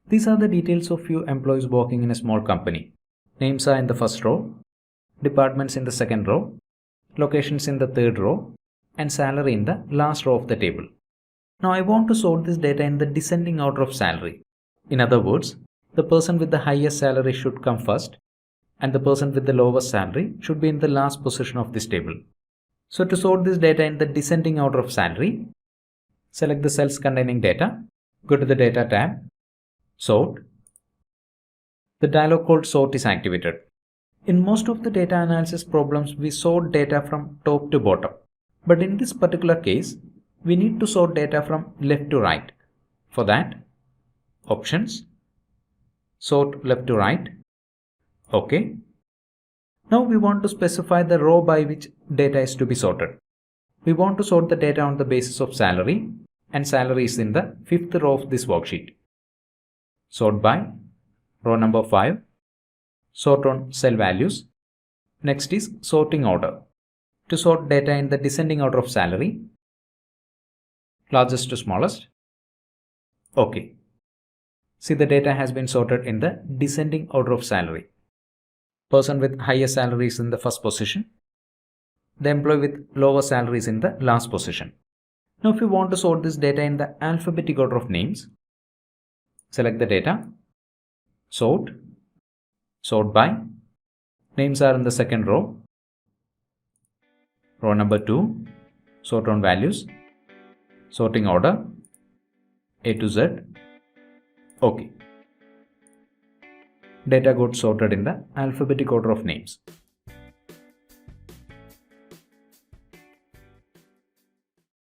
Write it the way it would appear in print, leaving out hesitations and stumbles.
These are the details of few employees working in a small company. Names are in the first row, departments in the second row, locations in the third row, and salary in the last row of the table. Now I want to sort this data in the descending order of salary. In other words, the person with the highest salary should come first, and the person with the lowest salary should be in the last position of this table. So to sort this data in the descending order of salary, select the cells containing data, go to the Data tab, Sort. The dialog called Sort is activated. In most of the data analysis problems, we sort data from top to bottom. But in this particular case, we need to sort data from left to right. For that, Options, Sort left to right. OK. Now we want to specify the row by which data is to be sorted. We want to sort the data on the basis of salary, and salary is in the fifth row of this worksheet. Sort by row number 5. Sort on cell values. Next is sorting order. To sort data in the descending order of salary, largest to smallest. OK. See, the data has been sorted in the descending order of salary. Person with highest salary is in the first position. The employee with lower salary is in the last position. Now if you want to sort this data in the alphabetic order of names, select the data, Sort, Sort by, names are in the second row, row number 2, sort on values, sorting order, A to Z, OK. Data got sorted in the alphabetic order of names.